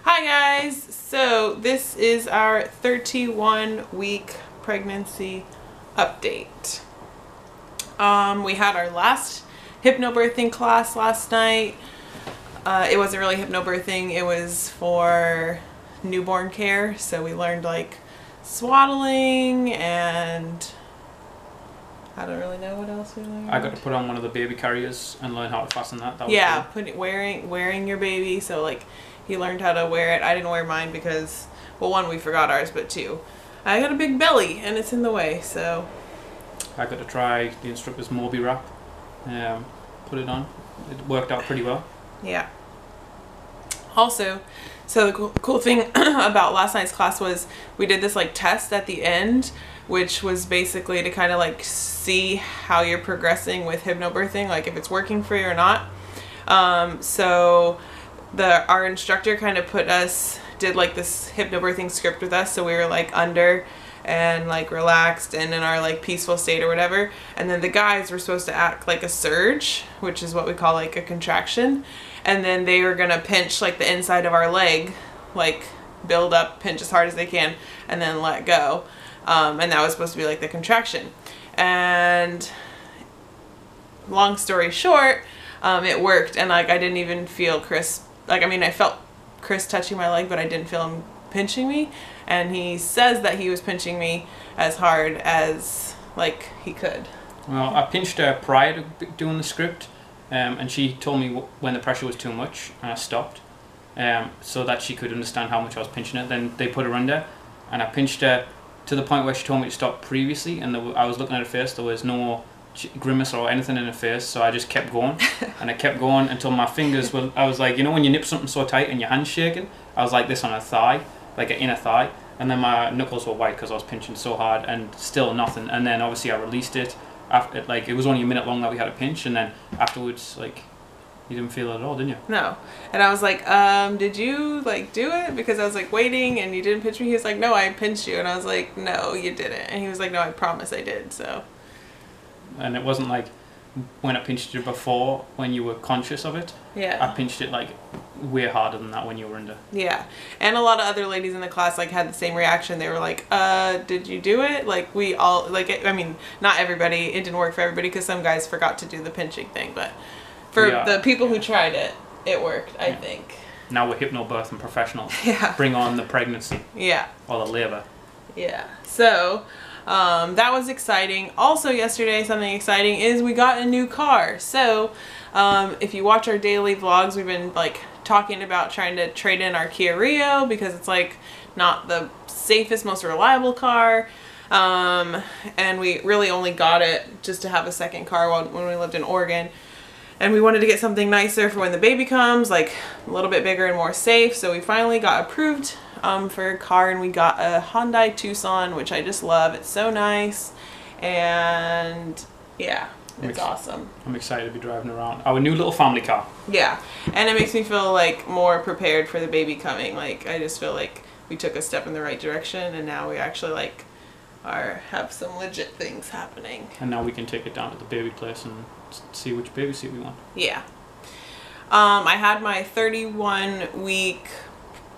Hi guys, so this is our 31-week pregnancy update. We had our last hypnobirthing class last night. It wasn't really hypnobirthing, it was for newborn care, so we learned like swaddling and I don't really know what else we learned. I got to put on one of the baby carriers and learn how to fasten that. That was yeah, cool. wearing your baby, so like he learned how to wear it. I didn't wear mine because, well, one, we forgot ours, but two, I got a big belly and it's in the way, so. I got to try the instructor's Moby wrap, put it on. It worked out pretty well. Yeah. Also, so the cool thing about last night's class was we did this like test at the end, which was basically to kind of like see how you're progressing with hypnobirthing, like if it's working for you or not. So our instructor kind of did like this hypnobirthing script with us, so we were like under and like relaxed and in our like peaceful state or whatever, and then the guys were supposed to act like a surge, which is what we call like a contraction, and then they were gonna pinch like the inside of our leg, like build up, pinch as hard as they can, and then let go, and that was supposed to be like the contraction. And long story short, it worked, and like I didn't even feel Chris, like I mean I felt Chris touching my leg, but I didn't feel him pinching me, and he says that he was pinching me as hard as like he could. Well, I pinched her prior to doing the script, and she told me when the pressure was too much, and I stopped, so that she could understand how much I was pinching her. Then they put her under, and I pinched her to the point where she told me to stop previously, and I was looking at her face, there was no grimace or anything in her face, so I just kept going and I kept going until my fingers were, I was like, you know when you nip something so tight and your hand's shaking, I was like this on her thigh, like an inner thigh, and then my knuckles were white because I was pinching so hard and still nothing. And then obviously I released it after, like it was only a minute long that we had a pinch, and then afterwards like you didn't feel it at all, didn't you? No. And I was like, did you like do it? Because I was like waiting and you didn't pinch me. He was like, no, I pinched you. And I was like, no, you didn't. And he was like, no, I promise I did. So. And it wasn't like when I pinched you before when you were conscious of it. Yeah. I pinched it like way harder than that when you were under. Yeah. And a lot of other ladies in the class like had the same reaction. They were like, did you do it? Like we all, like, I mean, not everybody, it didn't work for everybody because some guys forgot to do the pinching thing, but for the people who tried it, it worked, I think. Now we're hypnobirthing professionals. Yeah. Bring on the pregnancy. Yeah. Or the labor. Yeah. So, that was exciting. Also yesterday, something exciting is we got a new car. So, if you watch our daily vlogs, we've been like talking about trying to trade in our Kia Rio because it's like not the safest, most reliable car. And we really only got it just to have a second car when we lived in Oregon. And we wanted to get something nicer for when the baby comes, like a little bit bigger and more safe. So we finally got approved for a car, and we got a Hyundai Tucson, which I just love. It's so nice, and yeah, it's awesome. I'm excited to be driving around our new little family car. Yeah, and it makes me feel like more prepared for the baby coming. Like I just feel like we took a step in the right direction, and now we actually like have some legit things happening. And now we can take it down to the baby place and see which baby seat we want. Yeah. I had my 31-week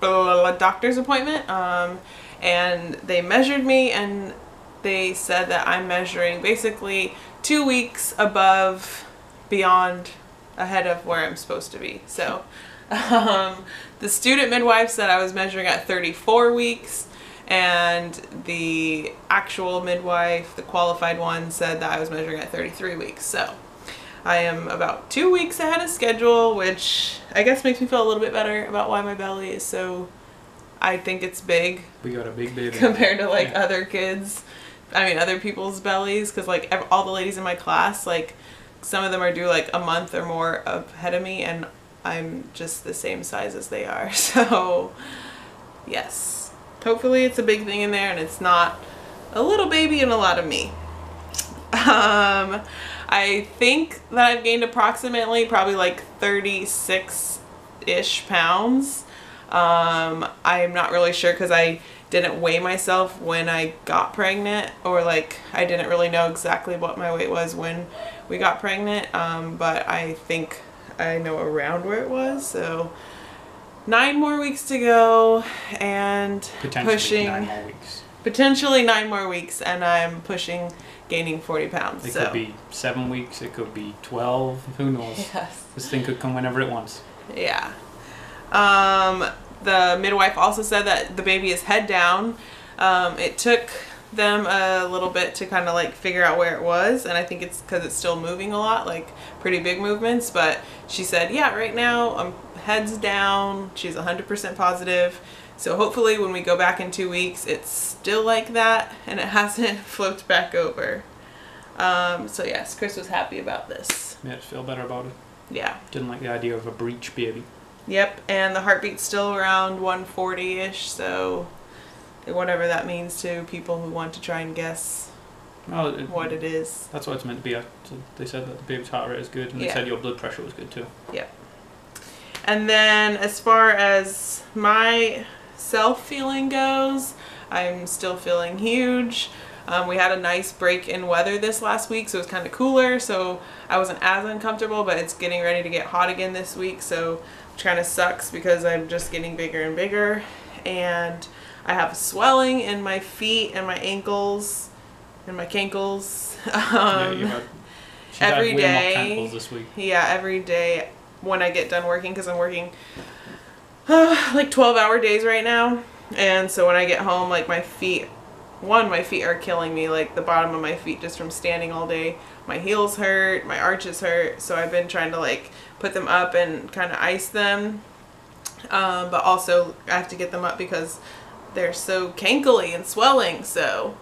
doctor's appointment, and they measured me, and they said that I'm measuring basically 2 weeks beyond ahead of where I'm supposed to be. So the student midwife said I was measuring at 34 weeks, and the actual midwife, the qualified one, said that I was measuring at 33 weeks. So I am about 2 weeks ahead of schedule, which I guess makes me feel a little bit better about why my belly is so, I think it's big. We got a big baby. Compared to like other kids, I mean other people's bellies, because like all the ladies in my class, like some of them are due like a month or more ahead of me, and I'm just the same size as they are. So yes. Hopefully it's a big thing in there and it's not a little baby and a lot of me. I think that I've gained approximately probably like 36-ish pounds. I'm not really sure because I didn't weigh myself when I got pregnant, or like I didn't really know exactly what my weight was when we got pregnant, but I think I know around where it was, so 9 more weeks to go, and Potentially pushing 9 more weeks. potentially 9 more weeks, and I'm pushing gaining 40 pounds. It so. could be 7 weeks, it could be 12, who knows? Yes. This thing could come whenever it wants. Yeah. The midwife also said that the baby is head down. It took them a little bit to kind of like figure out where it was, and I think it's because it's still moving a lot, like pretty big movements, but she said, yeah, right now head's down. She's 100% positive. So hopefully when we go back in 2 weeks, it's still like that and it hasn't flipped back over. So yes, Chris was happy about this. Yeah, just feel better about it. Yeah. Didn't like the idea of a breech baby. Yep, and the heartbeat's still around 140-ish, so whatever that means to people who want to try and guess what it is. That's what it's meant to be at. So they said that the baby's heart rate is good, and they said your blood pressure was good too. Yep. And then as far as my self-feeling goes, I'm still feeling huge. We had a nice break in weather this last week, so it was kind of cooler, so I wasn't as uncomfortable, but it's getting ready to get hot again this week, so which kind of sucks because I'm just getting bigger and bigger, and I have swelling in my feet and my ankles and my cankles. Every day. This week. Yeah, every day when I get done working, because I'm working like 12-hour days right now, and so when I get home, like my feet are killing me, like the bottom of my feet just from standing all day. My heels hurt, my arches hurt, so I've been trying to like put them up and kind of ice them, but also I have to get them up because they're so cankly and swelling. So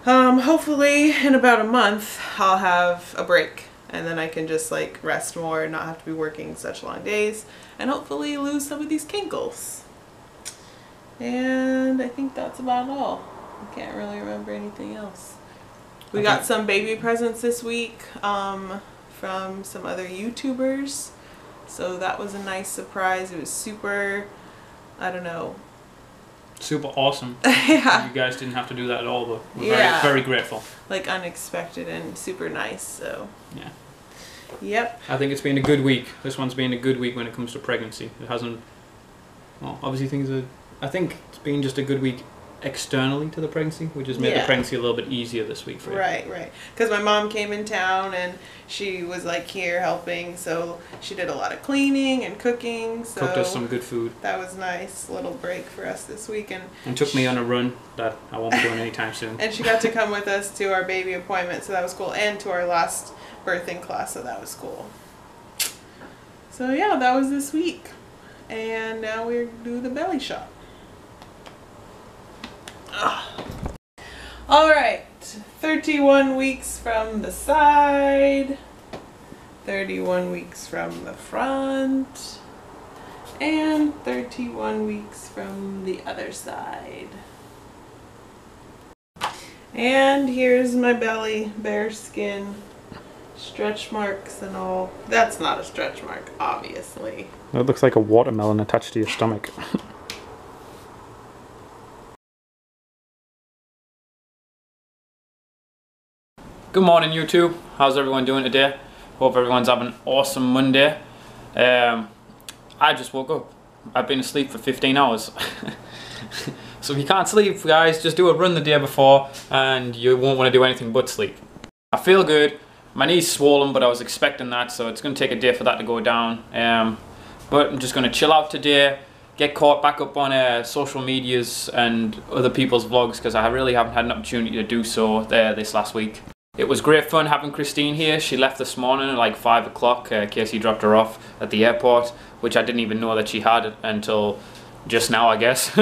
hopefully in about a month I'll have a break, and then I can just like rest more and not have to be working such long days, and hopefully lose some of these cankles. And I think that's about all. I can't really remember anything else. We got some baby presents this week from some other YouTubers, so that was a nice surprise. It was super, I don't know. Super awesome. Yeah. You guys didn't have to do that at all, but we're very, very grateful. Like unexpected and super nice, so. Yeah. Yep. I think it's been a good week. This one's been a good week when it comes to pregnancy. It hasn't, well, obviously I think it's been just a good week externally to the pregnancy, which has made the pregnancy a little bit easier this week for you. Right. Because my mom came in town and she was like here helping, so she did a lot of cleaning and cooking. So cooked us some good food. That was nice little break for us this week, and took me on a run that I won't be doing anytime soon. And she got to come with us to our baby appointment, so that was cool, and to our last birthing class, so that was cool. So yeah, that was this week, and now we're do the belly shot. Alright, 31 weeks from the side, 31 weeks from the front, and 31 weeks from the other side. And here's my belly, bare skin, stretch marks and all. That's not a stretch mark, obviously. That looks like a watermelon attached to your stomach. Good morning, YouTube. How's everyone doing today? Hope everyone's having an awesome Monday. I just woke up. I've been asleep for 15 hours. So if you can't sleep, guys, just do a run the day before and you won't want to do anything but sleep. I feel good. My knee's swollen, but I was expecting that, so it's going to take a day for that to go down. But I'm just going to chill out today, get caught back up on social medias and other people's vlogs, because I really haven't had an opportunity to do so this last week. It was great fun having Christine here. She left this morning at like 5 o'clock. Casey dropped her off at the airport, which I didn't even know that she had until just now, I guess.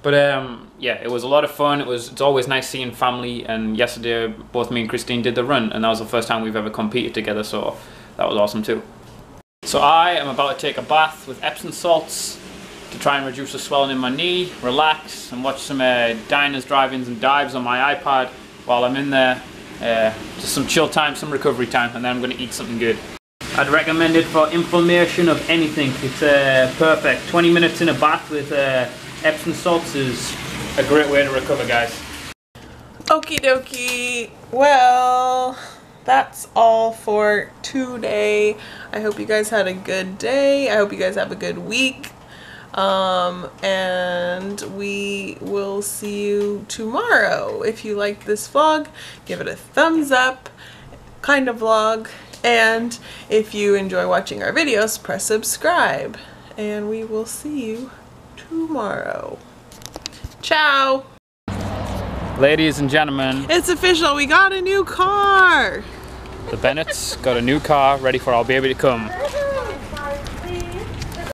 But yeah, it was a lot of fun. It's always nice seeing family, and yesterday both me and Christine did the run, and that was the first time we've ever competed together, so that was awesome too. So I am about to take a bath with Epsom salts to try and reduce the swelling in my knee, relax, and watch some diners, drive-ins and dives on my iPad while I'm in there. Just some chill time, some recovery time, and then I'm going to eat something good. I'd recommend it for inflammation of anything. It's perfect. 20 minutes in a bath with Epsom salts is a great way to recover, guys. Okie dokie. Well, that's all for today. I hope you guys had a good day. I hope you guys have a good week. And we will see you tomorrow. If you like this vlog, give it a thumbs up, kind of vlog. And if you enjoy watching our videos, press subscribe. And we will see you tomorrow. Ciao! Ladies and gentlemen, It's official, we got a new car! the Bennetts got a new car ready for our baby to come.